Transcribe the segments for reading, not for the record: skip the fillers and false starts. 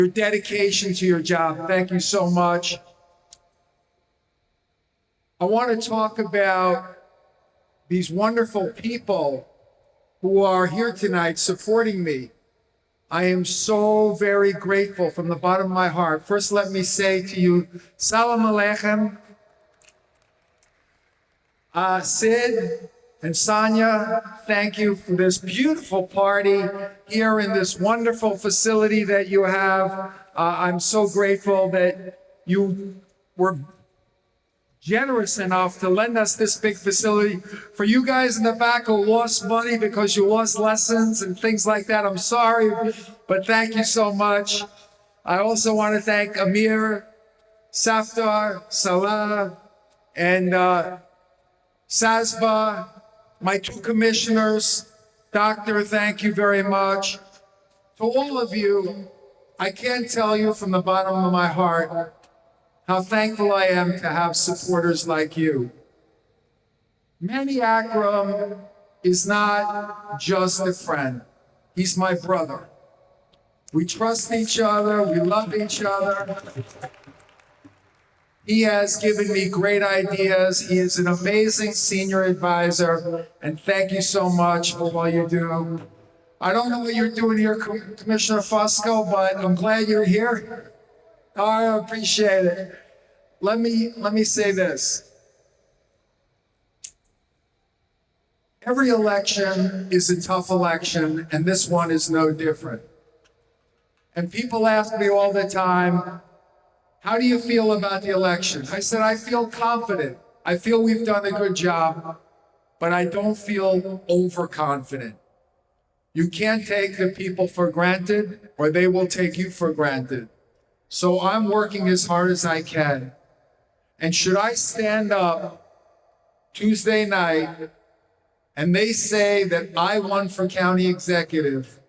your dedication to your job. Thank you so much. I want to talk about these wonderful people who are here tonight supporting me. I am so very grateful from the bottom of my heart. First, let me say to you, Salam Aleichem. Sid and Saanya, thank you for this beautiful party here in this wonderful facility that you have. I'm so grateful that you were generous enough to lend us this big facility. For you guys in the back who lost money because you lost lessons and things like that, I'm sorry, but thank you so much. I also want to thank Amir, Safdar, Salah, and Sazba, my two commissioners. Doctor, thank you very much. To all of you, I can't tell you from the bottom of my heart how thankful I am to have supporters like you. Manny Akram is not just a friend. He's my brother. We trust each other. We love each other. He has given me great ideas. He is an amazing senior advisor, and thank you so much for what you do. I don't know what you're doing here, Commissioner Fusco, but I'm glad you're here. Oh, I appreciate it. Let me say this. Every election is a tough election, and this one is no different. And people ask me all the time, how do you feel about the election? I said, I feel confident. I feel we've done a good job, but I don't feel overconfident. You can't take the people for granted, or they will take you for granted. So I'm working as hard as I can. And should I stand up Tuesday night and they say that I won for county executive,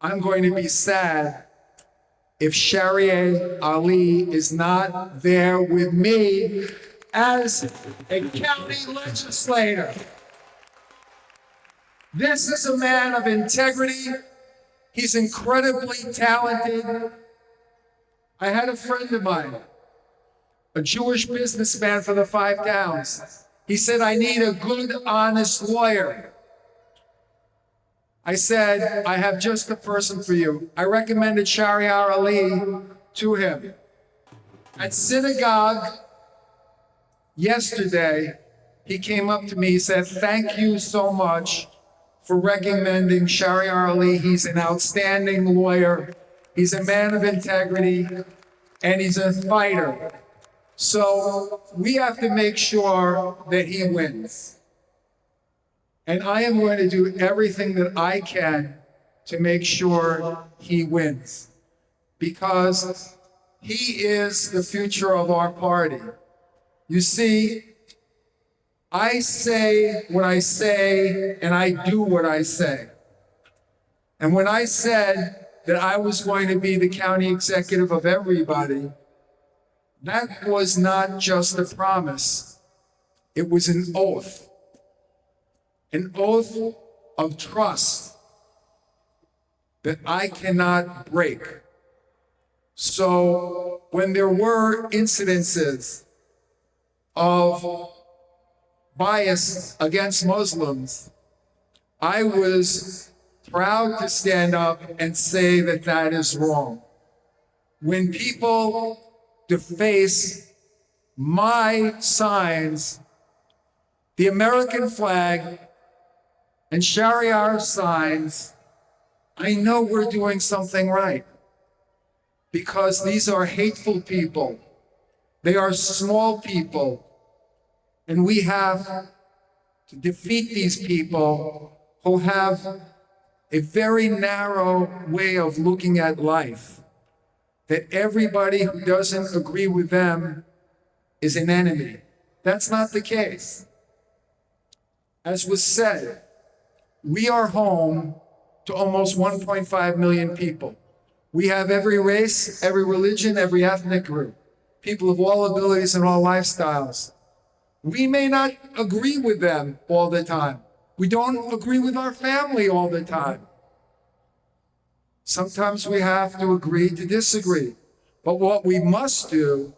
I'm going to be sad if Sheharyar Ali is not there with me as a county legislator. This is a man of integrity. He's incredibly talented. I had a friend of mine, a Jewish businessman for the 5 towns. He said, I need a good, honest lawyer. I said, I have just the person for you. I recommended Sheharyar Ali to him. At synagogue yesterday, he came up to me, he said, thank you so much for recommending Sheharyar Ali. He's an outstanding lawyer. He's a man of integrity, and he's a fighter. So we have to make sure that he wins. And I am going to do everything that I can to make sure he wins, because he is the future of our party. You see, I say what I say, and I do what I say. And when I said that I was going to be the county executive of everybody, that was not just a promise. It was an oath of trust that I cannot break. So when there were incidences of bias against Muslims, I was proud to stand up and say that that is wrong. When people deface my signs, the American flag, and Sheharyar signs, I know we're doing something right, because these are hateful people. They are small people, and we have to defeat these people who have a very narrow way of looking at life, that everybody who doesn't agree with them is an enemy. That's not the case. As was said, we are home to almost 1.5 million people. We have every race, every religion, every ethnic group, people of all abilities and all lifestyles. We may not agree with them all the time. We don't agree with our family all the time. Sometimes we have to agree to disagree. But what we must do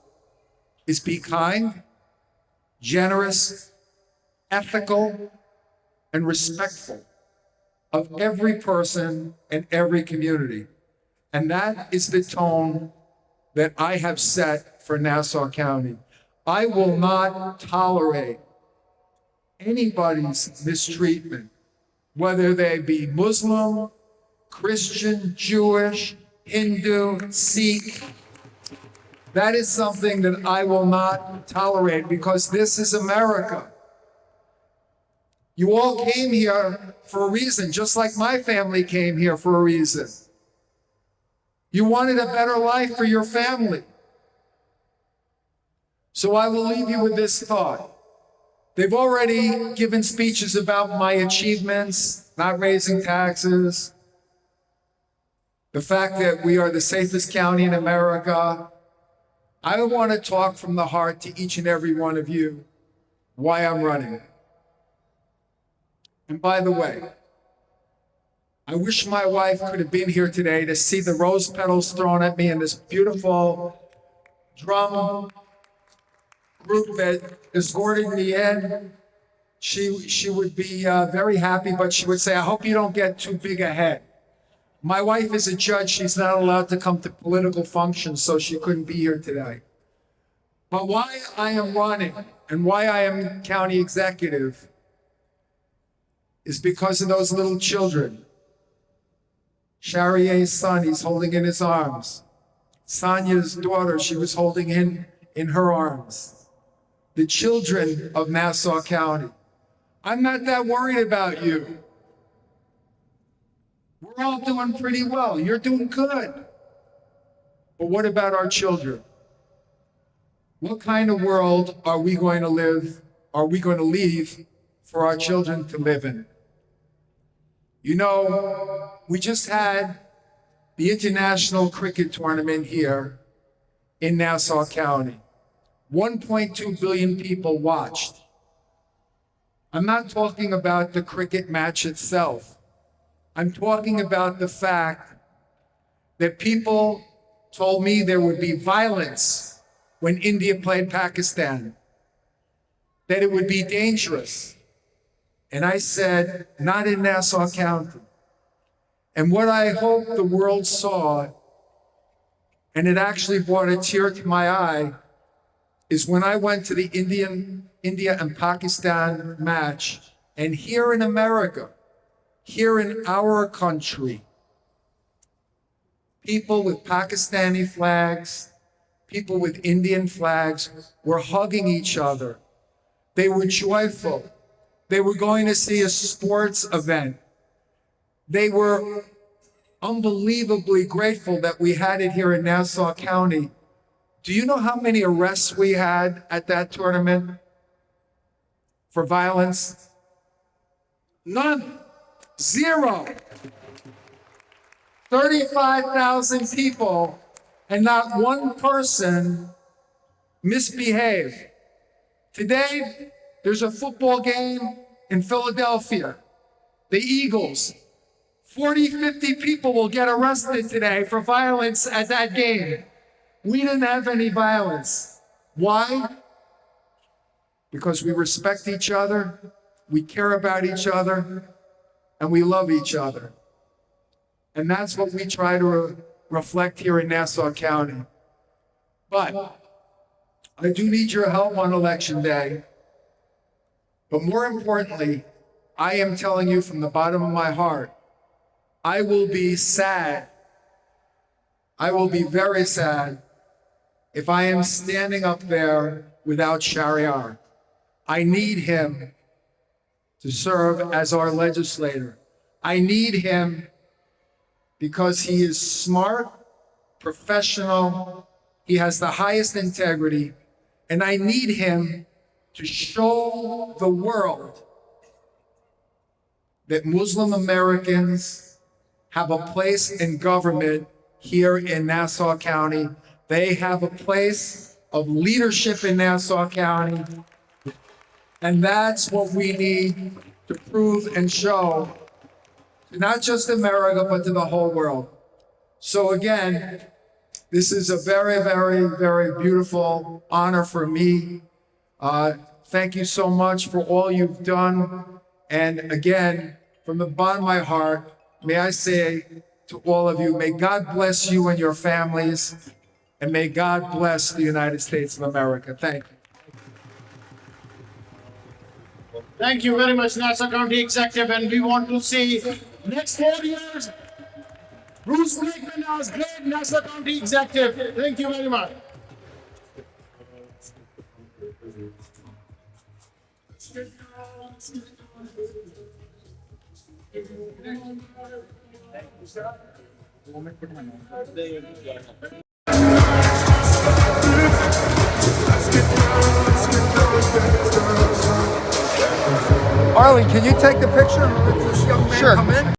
is be kind, generous, ethical, and respectful of every person and every community. And that is the tone that I have set for Nassau County. I will not tolerate anybody's mistreatment, whether they be Muslim, Christian, Jewish, Hindu, Sikh. That is something that I will not tolerate, because this is America. You all came here for a reason, just like my family came here for a reason. You wanted a better life for your family. So I will leave you with this thought. They've already given speeches about my achievements, not raising taxes, the fact that we are the safest county in America. I want to talk from the heart to each and every one of you why I'm running. And by the way, I wish my wife could have been here today to see the rose petals thrown at me and this beautiful drum group that escorted me in. She would be very happy, but she would say, I hope you don't get too big a head. My wife is a judge. She's not allowed to come to political functions, so she couldn't be here today. But why I am running and why I am county executive is because of those little children. Sharyar's son, he's holding in his arms. Sanya's daughter, she was holding in her arms. The children of Nassau County. I'm not that worried about you. We're all doing pretty well. You're doing good. But what about our children? What kind of world are we going to leave for our children to live in? You know, we just had the international cricket tournament here in Nassau County. 1.2 billion people watched. I'm not talking about the cricket match itself. I'm talking about the fact that people told me there would be violence when India played Pakistan, that it would be dangerous. And I said, not in Nassau County. And what I hope the world saw, and it actually brought a tear to my eye, is when I went to the India and Pakistan match, and here in America, here in our country, people with Pakistani flags, people with Indian flags were hugging each other. They were joyful. They were going to see a sports event. They were unbelievably grateful that we had it here in Nassau County. Do you know how many arrests we had at that tournament for violence? None. Zero. 35,000 people, and not one person misbehaved. Today, there's a football game in Philadelphia. The Eagles. 40, 50 people will get arrested today for violence at that game. We didn't have any violence. Why? Because we respect each other, we care about each other, and we love each other. And that's what we try to reflect here in Nassau County. But I do need your help on election day. But more importantly, I am telling you from the bottom of my heart, I will be sad. I will be very sad if I am standing up there without Sharyar. I need him to serve as our legislator. I need him because he is smart, professional, he has the highest integrity, and I need him to show the world that Muslim Americans have a place in government here in Nassau County. They have a place of leadership in Nassau County. And that's what we need to prove and show to not just America, but to the whole world. So again, this is a very, very, very beautiful honor for me. Thank you so much for all you've done. And again, from the bottom of my heart, may I say to all of you, may God bless you and your families, and may God bless the United States of America. Thank you. Thank you very much, Nassau County Executive, and we want to see next 4 years, Bruce Blakeman as great Nassau County Executive. Thank you very much. Arlie, can you take the picture? Let this young man come in.